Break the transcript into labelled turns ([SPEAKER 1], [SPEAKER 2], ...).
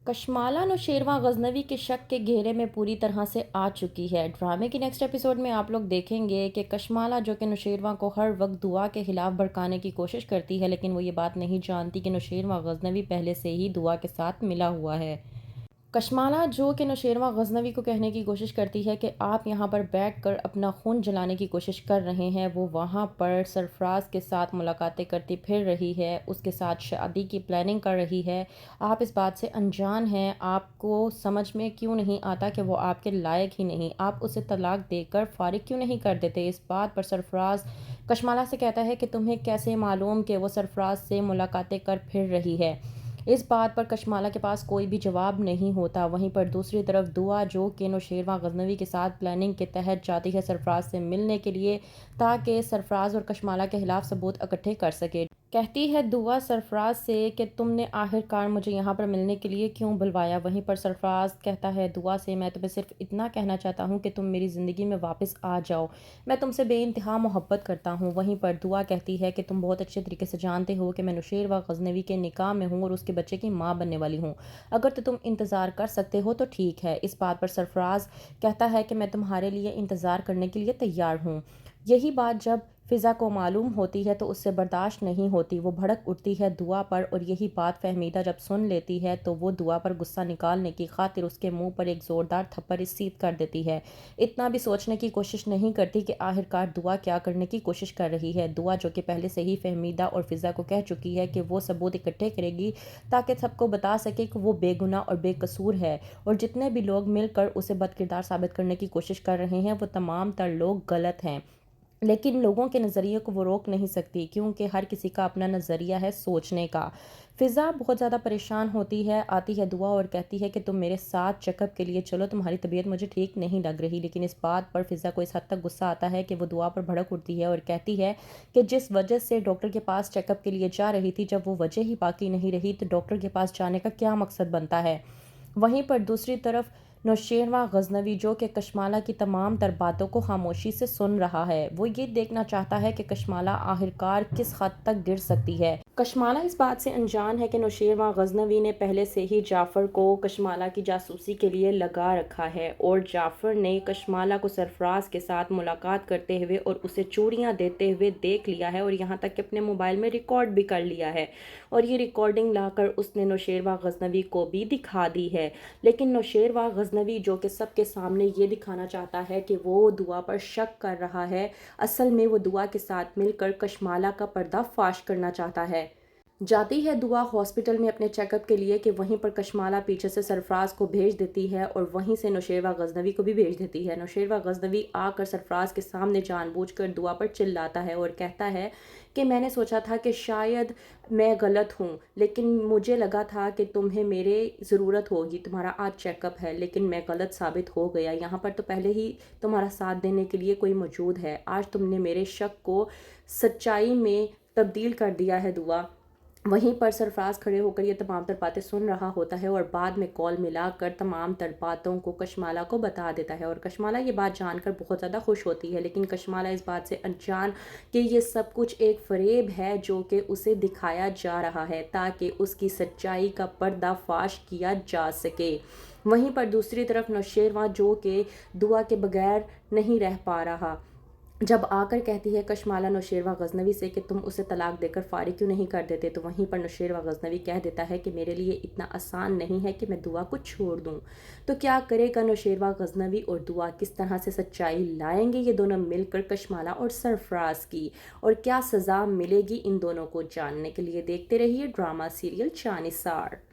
[SPEAKER 1] کشمالہ نوشیروان غزنوی کے شک کے گھیرے میں پوری طرح سے آ چکی ہے۔ ڈرامے کی نیکسٹ ایپیسوڈ میں آپ لوگ دیکھیں گے کہ کشمالہ جو کہ نوشیروان کو ہر وقت دعا کے خلاف بھڑکانے کی کوشش کرتی ہے، لیکن وہ یہ بات نہیں جانتی کہ نوشیروان غزنوی پہلے سے ہی دعا کے ساتھ ملا ہوا ہے۔ کشمالہ جو کہ نوشیروان غزنوی کو کہنے کی کوشش کرتی ہے کہ آپ یہاں پر بیٹھ کر اپنا خون جلانے کی کوشش کر رہے ہیں، وہ وہاں پر سرفراز کے ساتھ ملاقاتیں کرتی پھر رہی ہے، اس کے ساتھ شادی کی پلاننگ کر رہی ہے۔ آپ اس بات سے انجان ہیں، آپ کو سمجھ میں کیوں نہیں آتا کہ وہ آپ کے لائق ہی نہیں، آپ اسے طلاق دے کر فارغ کیوں نہیں کر دیتے؟ اس بات پر سرفراز کشمالہ سے کہتا ہے کہ تمہیں کیسے معلوم کہ وہ سرفراز سے ملاقاتیں کر پھر رہی ہے؟ اس بات پر کشمالہ کے پاس کوئی بھی جواب نہیں ہوتا۔ وہیں پر دوسری طرف دعا جو کہ نوشیروان غزنوی کے ساتھ پلاننگ کے تحت جاتی ہے سرفراز سے ملنے کے لیے تاکہ سرفراز اور کشمالہ کے خلاف ثبوت اکٹھے کر سکے۔ کہتی ہے دعا سرفراز سے کہ تم نے آخر کار مجھے یہاں پر ملنے کے لیے کیوں بلوایا؟ وہیں پر سرفراز کہتا ہے دعا سے میں تمہیں صرف اتنا کہنا چاہتا ہوں کہ تم میری زندگی میں واپس آ جاؤ، میں تم سے بے انتہا محبت کرتا ہوں۔ وہیں پر دعا کہتی ہے کہ تم بہت اچھے طریقے سے جانتے ہو کہ میں نوشیروان غزنوی کے نکاح میں ہوں اور اس کے بچے کی ماں بننے والی ہوں، اگر تو تم انتظار کر سکتے ہو تو ٹھیک ہے۔ اس بات پر سرفراز کہتا ہے کہ میں تمہارے لیے انتظار کرنے کے لیے تیار ہوں۔ یہی بات جب فضا کو معلوم ہوتی ہے تو اس سے برداشت نہیں ہوتی، وہ بھڑک اٹھتی ہے دعا پر، اور یہی بات فہمیدہ جب سن لیتی ہے تو وہ دعا پر غصہ نکالنے کی خاطر اس کے منہ پر ایک زوردار تھپڑ رسید کر دیتی ہے۔ اتنا بھی سوچنے کی کوشش نہیں کرتی کہ آخر کار دعا کیا کرنے کی کوشش کر رہی ہے۔ دعا جو کہ پہلے سے ہی فہمیدہ اور فضا کو کہہ چکی ہے کہ وہ ثبوت اکٹھے کرے گی تاکہ سب کو بتا سکے کہ وہ بے گناہ اور بے قصور ہے، اور جتنے بھی لوگ مل کر اسے بدکردار ثابت کرنے کی کوشش کر رہے ہیں وہ تمام تر لوگ غلط ہیں، لیکن لوگوں کے نظریے کو وہ روک نہیں سکتی کیونکہ ہر کسی کا اپنا نظریہ ہے سوچنے کا۔ فضا بہت زیادہ پریشان ہوتی ہے، آتی ہے دعا اور کہتی ہے کہ تم میرے ساتھ چیک اپ کے لیے چلو، تمہاری طبیعت مجھے ٹھیک نہیں لگ رہی، لیکن اس بات پر فضا کو اس حد تک غصہ آتا ہے کہ وہ دعا پر بھڑک اٹھتی ہے اور کہتی ہے کہ جس وجہ سے ڈاکٹر کے پاس چیک اپ کے لیے جا رہی تھی، جب وہ وجہ ہی باقی نہیں رہی تو ڈاکٹر کے پاس جانے کا کیا مقصد بنتا ہے؟ وہیں پر دوسری طرف نوشیروان غزنوی جو کہ کشمالہ کی تمام تر باتوں کو خاموشی سے سن رہا ہے، وہ یہ دیکھنا چاہتا ہے کہ کشمالہ آخرکار کس حد تک گر سکتی ہے۔ کشمالہ اس بات سے انجان ہے کہ نوشیروان غزنوی نے پہلے سے ہی جعفر کو کشمالہ کی جاسوسی کے لیے لگا رکھا ہے، اور جعفر نے کشمالہ کو سرفراز کے ساتھ ملاقات کرتے ہوئے اور اسے چوڑیاں دیتے ہوئے دیکھ لیا ہے، اور یہاں تک کہ اپنے موبائل میں ریکارڈ بھی کر لیا ہے، اور یہ ریکارڈنگ لا کر اس نے نوشیروان غزنوی کو بھی دکھا دی ہے۔ لیکن نوشیروان غزنوی جو کہ سب کے سامنے یہ دکھانا چاہتا ہے کہ وہ دعا پر شک کر رہا ہے، اصل میں وہ دعا کے ساتھ مل کر کشمالہ کا پردہ فاش کرنا چاہتا ہے۔ جاتی ہے دعا ہاسپٹل میں اپنے چیک اپ کے لیے کہ وہیں پر کشمالہ پیچھے سے سرفراز کو بھیج دیتی ہے اور وہیں سے نوشیروان غزنوی کو بھی بھیج دیتی ہے۔ نوشیروان غزنوی آ کر سرفراز کے سامنے جان بوجھ کر دعا پر چلاتا ہے اور کہتا ہے کہ میں نے سوچا تھا کہ شاید میں غلط ہوں، لیکن مجھے لگا تھا کہ تمہیں میرے ضرورت ہوگی، تمہارا آج چیک اپ ہے، لیکن میں غلط ثابت ہو گیا، یہاں پر تو پہلے ہی تمہارا ساتھ دینے کے لیے کوئی موجود ہے، آج تم نے میرے شک کو سچائی میں تبدیل کر دیا ہے دعا۔ وہیں پر سرفراز کھڑے ہو کر یہ تمام تر باتیں سن رہا ہوتا ہے اور بعد میں کال ملا کر تمام تر باتوں کو کشمالہ کو بتا دیتا ہے، اور کشمالہ یہ بات جان کر بہت زیادہ خوش ہوتی ہے، لیکن کشمالہ اس بات سے انجان کہ یہ سب کچھ ایک فریب ہے جو کہ اسے دکھایا جا رہا ہے تاکہ اس کی سچائی کا پردہ فاش کیا جا سکے۔ وہیں پر دوسری طرف نوشیروان جو کہ دعا کے بغیر نہیں رہ پا رہا، جب آ کر کہتی ہے کشمالہ نوشیروان غزنوی سے کہ تم اسے طلاق دے کر فارغ کیوں نہیں کر دیتے، تو وہیں پر نوشیروان غزنوی کہہ دیتا ہے کہ میرے لیے اتنا آسان نہیں ہے کہ میں دعا کو چھوڑ دوں۔ تو کیا کرے گا نوشیروان غزنوی اور دعا، کس طرح سے سچائی لائیں گے یہ دونوں مل کر کشمالہ اور سرفراز کی، اور کیا سزا ملے گی ان دونوں کو؟ جاننے کے لیے دیکھتے رہیے ڈرامہ سیریل چاند نثار۔